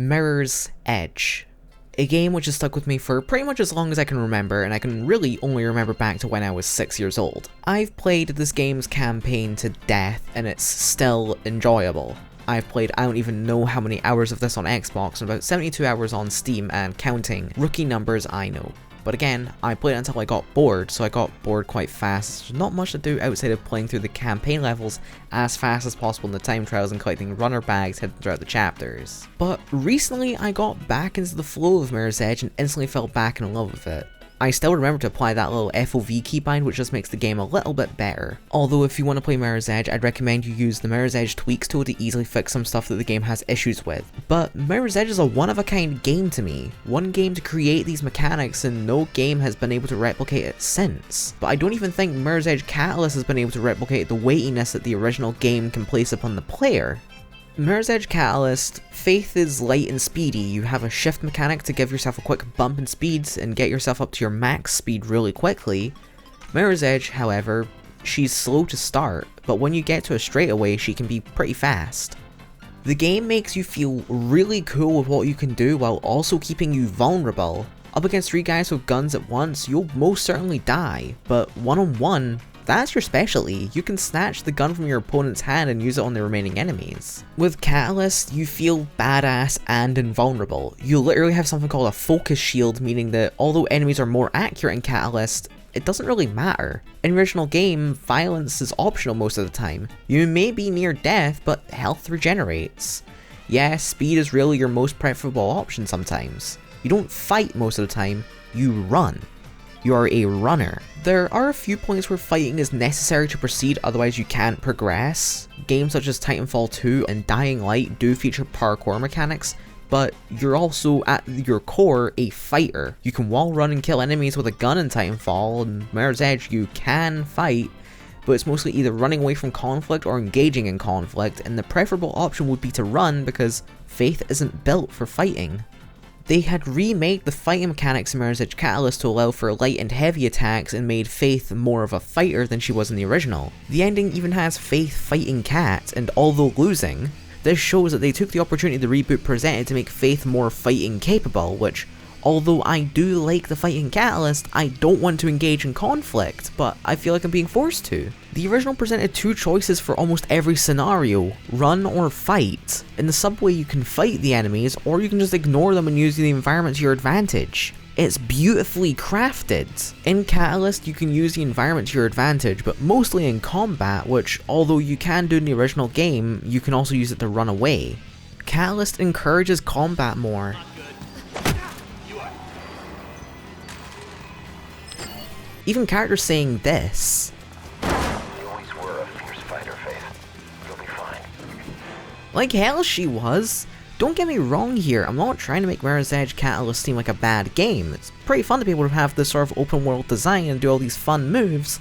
Mirror's Edge. A game which has stuck with me for pretty much as long as I can remember, and I can really only remember back to when I was 6 years old. I've played this game's campaign to death, and it's still enjoyable. I've played I don't even know how many hours of this on Xbox, and about 72 hours on Steam and counting. Rookie numbers, I know. But again, I played it until I got bored, so I got bored quite fast. There's not much to do outside of playing through the campaign levels as fast as possible in the time trials and collecting runner bags hidden throughout the chapters. But recently I got back into the flow of Mirror's Edge and instantly fell back in love with it. I still remember to apply that little FOV keybind, which just makes the game a little bit better. Although if you want to play Mirror's Edge, I'd recommend you use the Mirror's Edge tweaks tool to easily fix some stuff that the game has issues with. But Mirror's Edge is a one-of-a-kind game to me. One game to create these mechanics, and no game has been able to replicate it since. But I don't even think Mirror's Edge Catalyst has been able to replicate the weightiness that the original game can place upon the player. Mirror's Edge Catalyst, Faith is light and speedy. You have a shift mechanic to give yourself a quick bump in speeds and get yourself up to your max speed really quickly. Mirror's Edge, however, she's slow to start, but when you get to a straightaway, she can be pretty fast. The game makes you feel really cool with what you can do while also keeping you vulnerable. Up against 3 guys with guns at once, you'll most certainly die, but one-on-one, that's your specialty. You can snatch the gun from your opponent's hand and use it on the remaining enemies. With Catalyst, you feel badass and invulnerable. You literally have something called a focus shield, meaning that although enemies are more accurate in Catalyst, it doesn't really matter. In the original game, violence is optional most of the time. You may be near death, but health regenerates. Yeah, speed is really your most preferable option sometimes. You don't fight most of the time, you run. You are a runner. There are a few points where fighting is necessary to proceed, otherwise you can't progress. Games such as Titanfall 2 and Dying Light do feature parkour mechanics, but you're also at your core a fighter. You can wall run and kill enemies with a gun in Titanfall, and Mirror's Edge you can fight, but it's mostly either running away from conflict or engaging in conflict, and the preferable option would be to run because Faith isn't built for fighting. They had remade the fighting mechanics in Mirror's Edge Catalyst to allow for light and heavy attacks and made Faith more of a fighter than she was in the original. The ending even has Faith fighting Cat, and although losing, this shows that they took the opportunity the reboot presented to make Faith more fighting capable, which, although I do like the fighting Catalyst, I don't want to engage in conflict, but I feel like I'm being forced to. The original presented 2 choices for almost every scenario, run or fight. In the subway you can fight the enemies, or you can just ignore them and use the environment to your advantage. It's beautifully crafted. In Catalyst you can use the environment to your advantage, but mostly in combat, which although you can do in the original game, you can also use it to run away. Catalyst encourages combat more. Even characters saying this. You always were a fierce fighter, Faith. You'll be fine. Like hell she was. Don't get me wrong here, I'm not trying to make Mirror's Edge Catalyst seem like a bad game. It's pretty fun to be able to have this sort of open world design and do all these fun moves,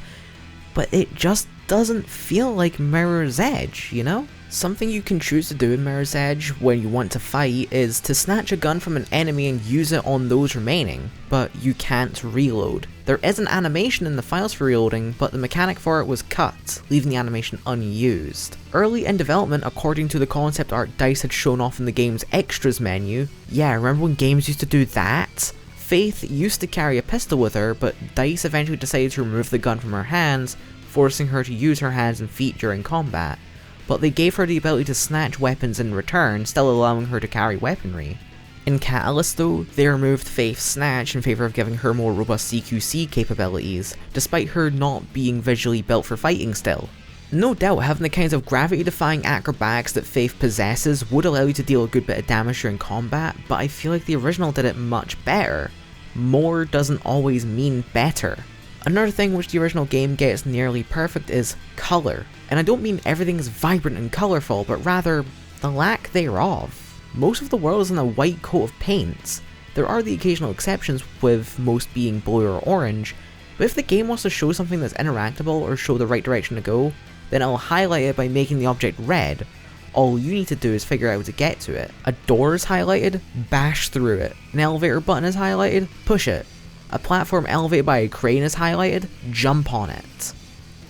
but it just doesn't feel like Mirror's Edge, you know? Something you can choose to do in Mirror's Edge when you want to fight is to snatch a gun from an enemy and use it on those remaining, but you can't reload. There is an animation in the files for reloading, but the mechanic for it was cut, leaving the animation unused. Early in development, according to the concept art DICE had shown off in the game's extras menu, yeah, remember when games used to do that? Faith used to carry a pistol with her, but DICE eventually decided to remove the gun from her hands, forcing her to use her hands and feet during combat. But they gave her the ability to snatch weapons in return, still allowing her to carry weaponry. In Catalyst though, they removed Faith's snatch in favour of giving her more robust CQC capabilities, despite her not being visually built for fighting still. No doubt having the kinds of gravity-defying acrobatics that Faith possesses would allow you to deal a good bit of damage during combat, but I feel like the original did it much better. More doesn't always mean better. Another thing which the original game gets nearly perfect is colour, and I don't mean everything is vibrant and colourful, but rather the lack thereof. Most of the world is in a white coat of paint. There are the occasional exceptions, with most being blue or orange, but if the game wants to show something that's interactable or show the right direction to go, then it'll highlight it by making the object red. All you need to do is figure out how to get to it. A door is highlighted, bash through it. An elevator button is highlighted, push it. A platform elevated by a crane is highlighted, jump on it.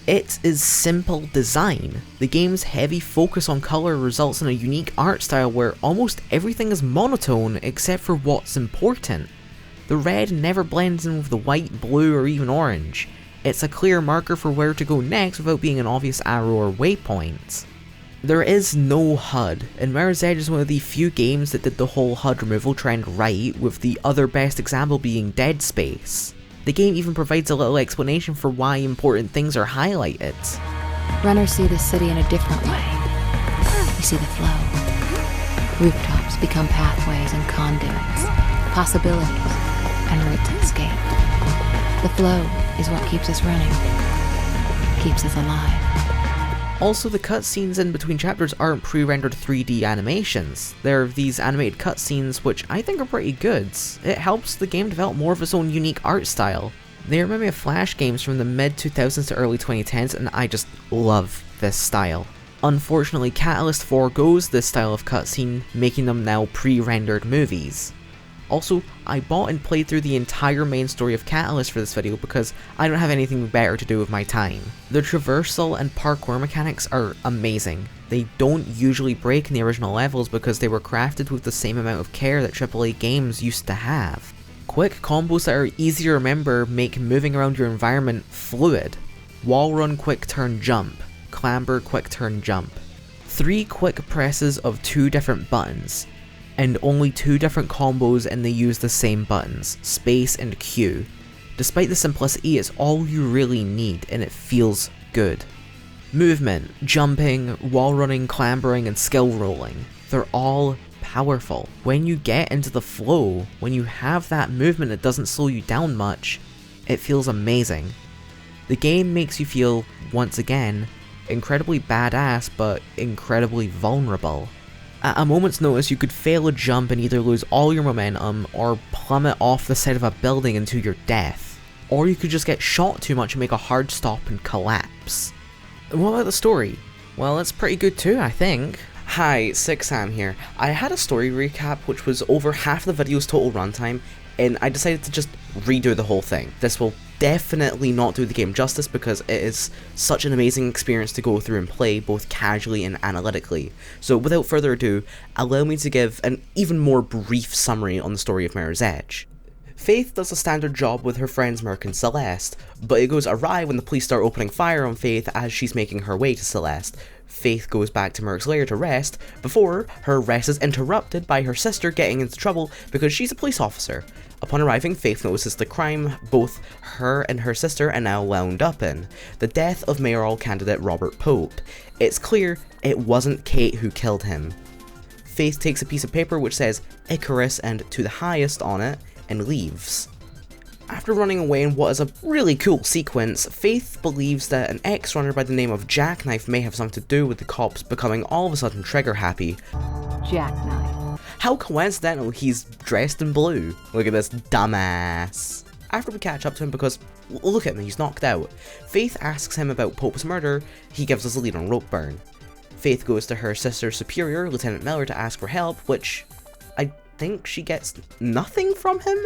It is simple design. The game's heavy focus on colour results in a unique art style where almost everything is monotone except for what's important. The red never blends in with the white, blue, or even orange. It's a clear marker for where to go next without being an obvious arrow or waypoint. There is no HUD, and Mirror's Edge is one of the few games that did the whole HUD removal trend right, with the other best example being Dead Space. The game even provides a little explanation for why important things are highlighted. Runners see the city in a different way. We see the flow. Rooftops become pathways and conduits, possibilities, and routes to escape. The flow is what keeps us running, keeps us alive. Also, the cutscenes in between chapters aren't pre-rendered 3D animations. They're these animated cutscenes which I think are pretty good. It helps the game develop more of its own unique art style. They remind me of Flash games from the mid-2000s to early 2010s, and I just love this style. Unfortunately, Catalyst forgoes this style of cutscene, making them now pre-rendered movies. Also, I bought and played through the entire main story of Catalyst for this video because I don't have anything better to do with my time. The traversal and parkour mechanics are amazing. They don't usually break in the original levels because they were crafted with the same amount of care that AAA games used to have. Quick combos that are easy to remember make moving around your environment fluid. Wall run, quick turn, jump. Clamber, quick turn, jump. 3 quick presses of 2 different buttons. And only 2 different combos and they use the same buttons, space and Q. Despite the simplicity, it's all you really need and it feels good. Movement, jumping, wall running, clambering, and skill rolling, they're all powerful. When you get into the flow, when you have that movement that doesn't slow you down much, it feels amazing. The game makes you feel, once again, incredibly badass but incredibly vulnerable. At a moment's notice, you could fail a jump and either lose all your momentum or plummet off the side of a building into your death. Or you could just get shot too much and make a hard stop and collapse. And what about the story? Well, it's pretty good too, I think. Hi, Sam here. I had a story recap which was over half the video's total runtime, and I decided to just redo the whole thing. This will definitely not do the game justice because it is such an amazing experience to go through and play both casually and analytically. So without further ado, allow me to give an even more brief summary on the story of Mirror's Edge. Faith does a standard job with her friends Merc and Celeste, but it goes awry when the police start opening fire on Faith as she's making her way to Celeste. Faith goes back to Merc's lair to rest, before her rest is interrupted by her sister getting into trouble because she's a police officer. Upon arriving, Faith notices the crime both her and her sister are now wound up in, the death of mayoral candidate Robert Pope. It's clear it wasn't Kate who killed him. Faith takes a piece of paper which says Icarus and to the highest on it, and leaves. After running away in what is a really cool sequence, Faith believes that an ex-runner by the name of Jackknife may have something to do with the cops becoming all of a sudden trigger happy. Jackknife. How coincidental he's dressed in blue. Look at this dumbass. After we catch up to him because, look at him, he's knocked out. Faith asks him about Pope's murder, he gives us a lead on Ropeburn. Faith goes to her sister's superior, Lieutenant Miller, to ask for help, which I think she gets nothing from him?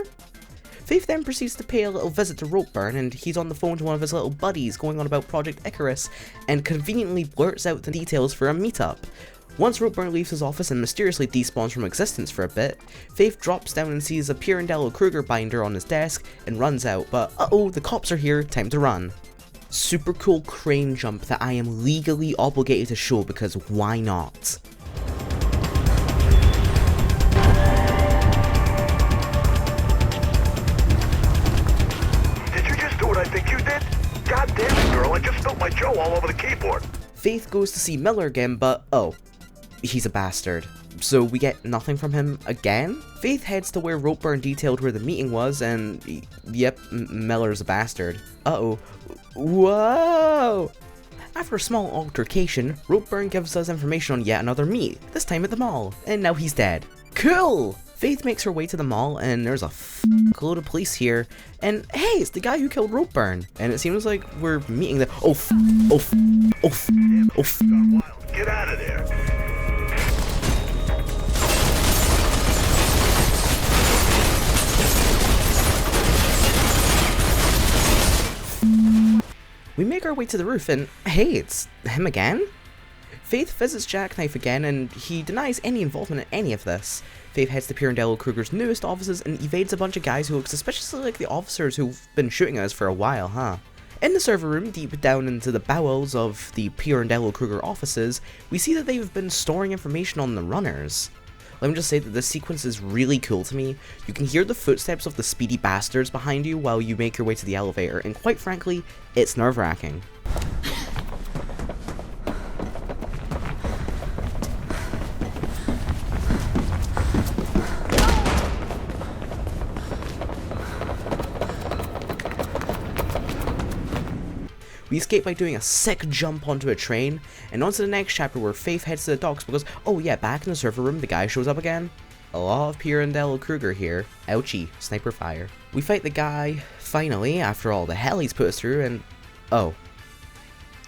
Faith then proceeds to pay a little visit to Ropeburn, and he's on the phone to one of his little buddies going on about Project Icarus, and conveniently blurts out the details for a meetup. Once Ropeburn leaves his office and mysteriously despawns from existence for a bit, Faith drops down and sees a Pirandello Kruger binder on his desk and runs out, but uh-oh, the cops are here, time to run. Super cool crane jump that I am legally obligated to show because why not? Did you just do what I think you did? God damn it, girl, I just spilled my Joe all over the keyboard. Faith goes to see Miller again, but oh, he's a bastard. So we get nothing from him again? Faith heads to where Ropeburn detailed where the meeting was, and yep, Miller's a bastard. Uh-oh. Whoa! After a small altercation, Ropeburn gives us information on yet another meet, this time at the mall, and now he's dead. Cool! Faith makes her way to the mall, and there's a load of police here, and hey, it's the guy who killed Ropeburn, and it seems like we're meeting the- Get out of there. We make our way to the roof and, hey, it's him again? Faith visits Jackknife again and he denies any involvement in any of this. Faith heads to Pirandello Kruger's newest offices and evades a bunch of guys who look suspiciously like the officers who've been shooting us for a while, huh? In the server room, deep down into the bowels of the Pirandello Kruger offices, we see that they've been storing information on the runners. Let me just say that this sequence is really cool to me. You can hear the footsteps of the speedy bastards behind you while you make your way to the elevator, and quite frankly, it's nerve-wracking. We escape by doing a sick jump onto a train, and on to the next chapter where Faith heads to the docks because, oh yeah, back in the server room, the guy shows up again. A lot of Pirandello Kruger here. Ouchie, sniper fire. We fight the guy, finally, after all the hell he's put us through, and oh.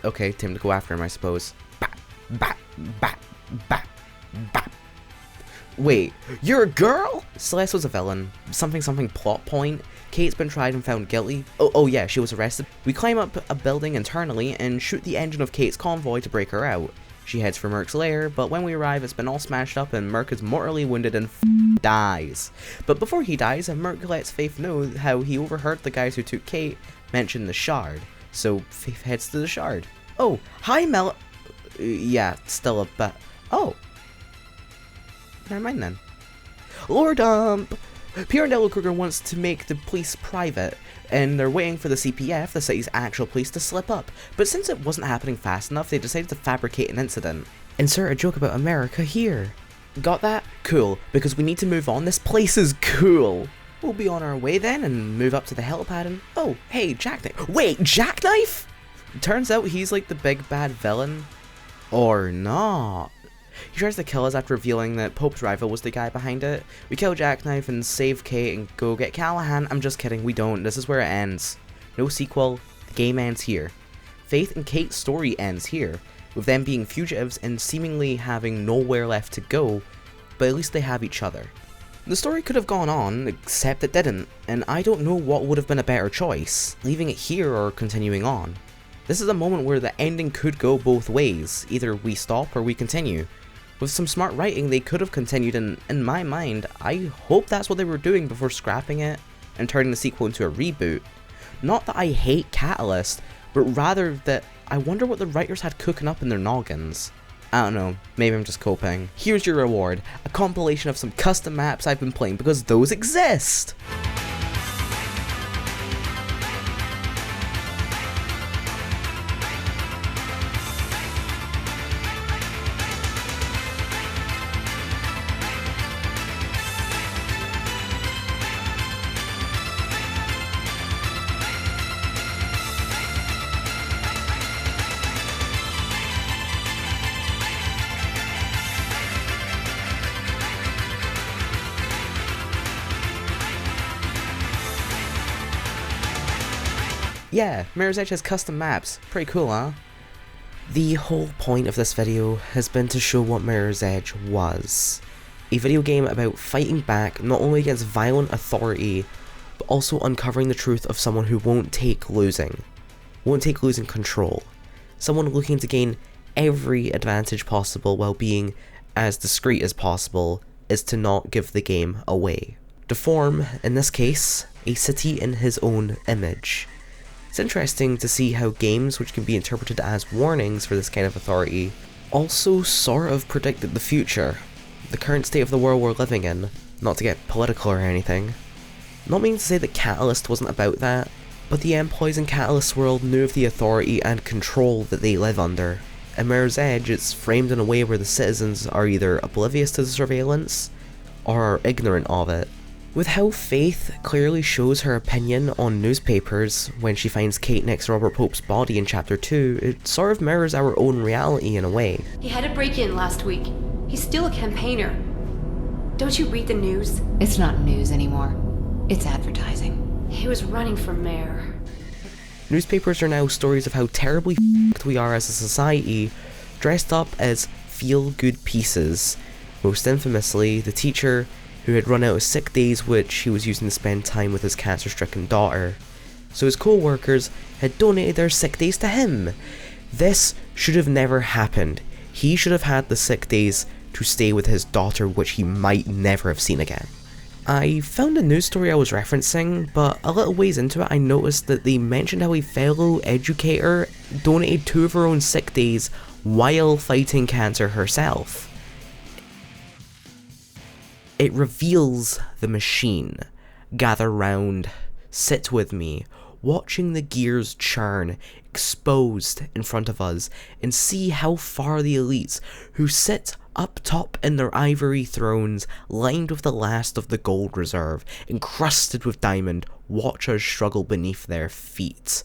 Okay, time to go after him, I suppose. Bap, bap, bap, bap, bap. Wait, you're a girl? Celeste was a villain. Something plot point. Kate's been tried and found guilty. Oh yeah, she was arrested. We climb up a building internally and shoot the engine of Kate's convoy to break her out. She heads for Merc's lair, but when we arrive it's been all smashed up and Merc is mortally wounded and dies. But before he dies, Merc lets Faith know how he overheard the guys who took Kate mention the shard. So Faith heads to the shard. Oh, hi yeah, still a bit. Oh. Never mind then. Lore dump! Pirandello Kruger wants to make the police private, and they're waiting for the CPF, the city's actual police, to slip up. But since it wasn't happening fast enough, they decided to fabricate an incident. Insert a joke about America here. Got that? Cool, because we need to move on. This place is cool. We'll be on our way then and move up to the helipad and, oh, hey, Jackknife. Wait, Jackknife? Turns out he's like the big bad villain. Or not. He tries to kill us after revealing that Pope's rival was the guy behind it. We kill Jackknife and save Kate and go get Callahan. I'm just kidding, we don't. This is where it ends. No sequel. The game ends here. Faith and Kate's story ends here, with them being fugitives and seemingly having nowhere left to go, but at least they have each other. The story could have gone on, except it didn't, and I don't know what would have been a better choice, leaving it here or continuing on. This is a moment where the ending could go both ways, either we stop or we continue. With some smart writing, they could have continued, and in my mind, I hope that's what they were doing before scrapping it and turning the sequel into a reboot. Not that I hate Catalyst, but rather that I wonder what the writers had cooking up in their noggins. I don't know, maybe I'm just coping. Here's your reward, a compilation of some custom maps I've been playing because those exist! Yeah, Mirror's Edge has custom maps. Pretty cool, huh? The whole point of this video has been to show what Mirror's Edge was. A video game about fighting back not only against violent authority, but also uncovering the truth of someone who won't take losing control. Someone looking to gain every advantage possible while being as discreet as possible is to not give the game away. To form, in this case, a city in his own image. It's interesting to see how games which can be interpreted as warnings for this kind of authority also sort of predicted the future, the current state of the world we're living in, not to get political or anything. Not meaning to say that Catalyst wasn't about that, but the employees in Catalyst's world knew of the authority and control that they live under. In Mirror's Edge, it's framed in a way where the citizens are either oblivious to the surveillance, or are ignorant of it. With how Faith clearly shows her opinion on newspapers when she finds Kate next to Robert Pope's body in Chapter 2, it sort of mirrors our own reality in a way. He had a break-in last week. He's still a campaigner. Don't you read the news? It's not news anymore. It's advertising. He was running for mayor. Newspapers are now stories of how terribly f***ed we are as a society, dressed up as feel-good pieces. Most infamously, the teacher who had run out of sick days which he was using to spend time with his cancer-stricken daughter. so his co-workers had donated their sick days to him. This should have never happened. He should have had the sick days to stay with his daughter, which he might never have seen again. I found a news story I was referencing, but a little ways into it I noticed that they mentioned how a fellow educator donated 2 of her own sick days while fighting cancer herself. It reveals the machine. Gather round, sit with me, watching the gears churn, exposed in front of us, and see how far the elites, who sit up top in their ivory thrones, lined with the last of the gold reserve, encrusted with diamond, watch us struggle beneath their feet.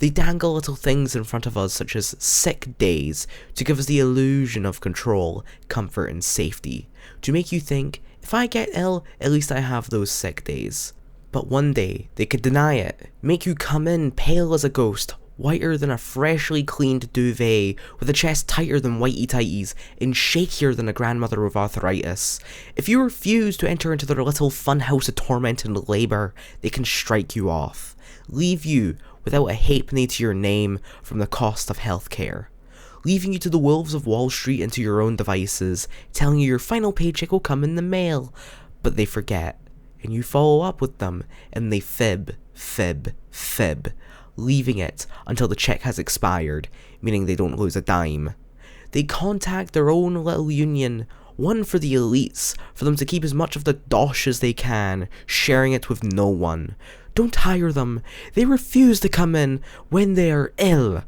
They dangle little things in front of us such as sick days, to give us the illusion of control, comfort and safety, to make you think, if I get ill, at least I have those sick days. But one day, they could deny it, make you come in pale as a ghost, whiter than a freshly cleaned duvet, with a chest tighter than whitey tighties, and shakier than a grandmother with arthritis. If you refuse to enter into their little funhouse of torment and labour, they can strike you off, leave you without a halfpenny to your name from the cost of healthcare, leaving you to the wolves of Wall Street and to your own devices, telling you your final paycheck will come in the mail, but they forget, and you follow up with them, and they fib, leaving it until the check has expired, meaning they don't lose a dime. They contact their own little union, one for the elites, for them to keep as much of the dosh as they can, sharing it with no one. Don't hire them. They refuse to come in when they are ill.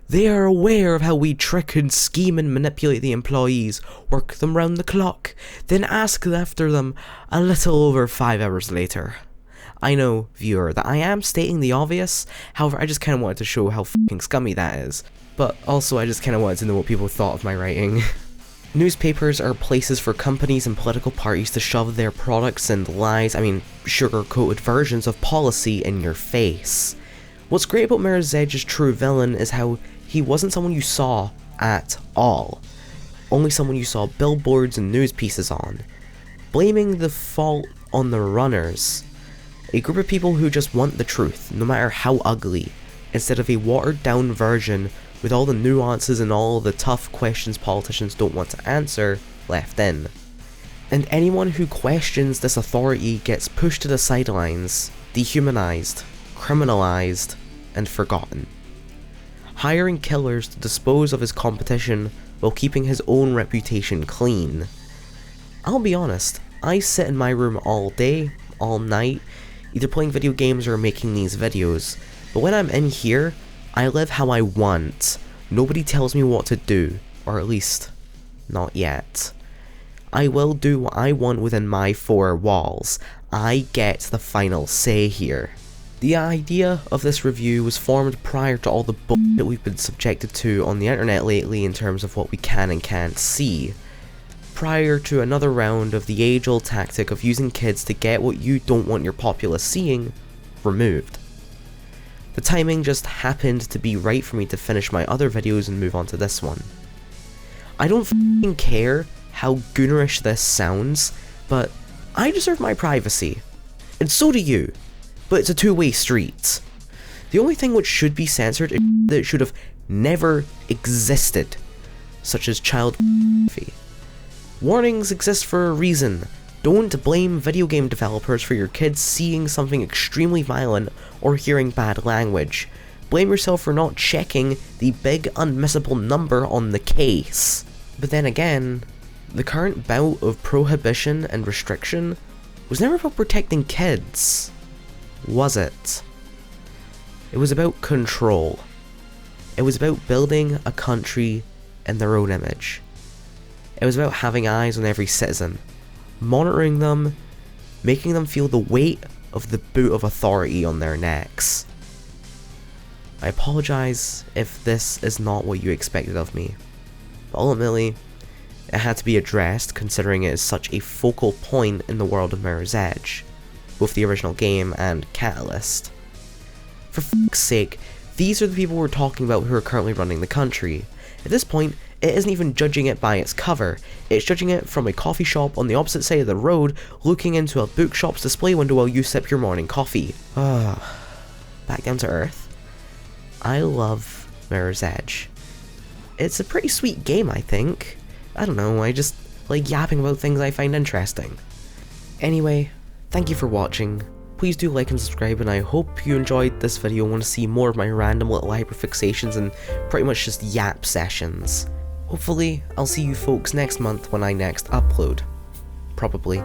They are aware of how we trick and scheme and manipulate the employees, work them round the clock, then ask after them a little over 5 hours later. I know, viewer, that I am stating the obvious, however I just kinda wanted to show how fucking scummy that is, but also I just kinda wanted to know what people thought of my writing. Newspapers are places for companies and political parties to shove their products and lies, sugar-coated versions of policy in your face. What's great about Mirror's Edge's true villain is how he wasn't someone you saw at all, only someone you saw billboards and news pieces on, blaming the fault on the runners. A group of people who just want the truth, no matter how ugly, instead of a watered down version with all the nuances and all the tough questions politicians don't want to answer left in. And anyone who questions this authority gets pushed to the sidelines, dehumanized, criminalized, and forgotten. Hiring killers to dispose of his competition while keeping his own reputation clean. I'll be honest, I sit in my room all day, all night, either playing video games or making these videos, but when I'm in here, I live how I want. Nobody tells me what to do, or at least, not yet. I will do what I want within my 4 walls. I get the final say here. The idea of this review was formed prior to all the bullshit we've been subjected to on the internet lately in terms of what we can and can't see. Prior to another round of the age-old tactic of using kids to get what you don't want your populace seeing removed. The timing just happened to be right for me to finish my other videos and move on to this one. I don't f***ing care how goonerish this sounds, but I deserve my privacy. And so do you. But it's a two-way street. The only thing which should be censored is that it should have never existed, such as child pornography. Warnings exist for a reason. Don't blame video game developers for your kids seeing something extremely violent or hearing bad language. Blame yourself for not checking the big unmissable number on the case. But then again, the current bout of prohibition and restriction was never about protecting kids, was it? It was about control. It was about building a country in their own image. It was about having eyes on every citizen, monitoring them, making them feel the weight of the boot of authority on their necks. I apologize if this is not what you expected of me, but ultimately, it had to be addressed considering it is such a focal point in the world of Mirror's Edge, both the original game and Catalyst. For fuck's sake, these are the people we're talking about who are currently running the country. At this point, it isn't even judging it by its cover, it's judging it from a coffee shop on the opposite side of the road, looking into a bookshop's display window while you sip your morning coffee. back down to earth. I love Mirror's Edge. It's a pretty sweet game, I think. I don't know, I just like yapping about things I find interesting. Anyway, thank you for watching. Please do like and subscribe, and I hope you enjoyed this video and want to see more of my random little hyperfixations and pretty much just yap sessions. Hopefully, I'll see you folks next month when I next upload. Probably.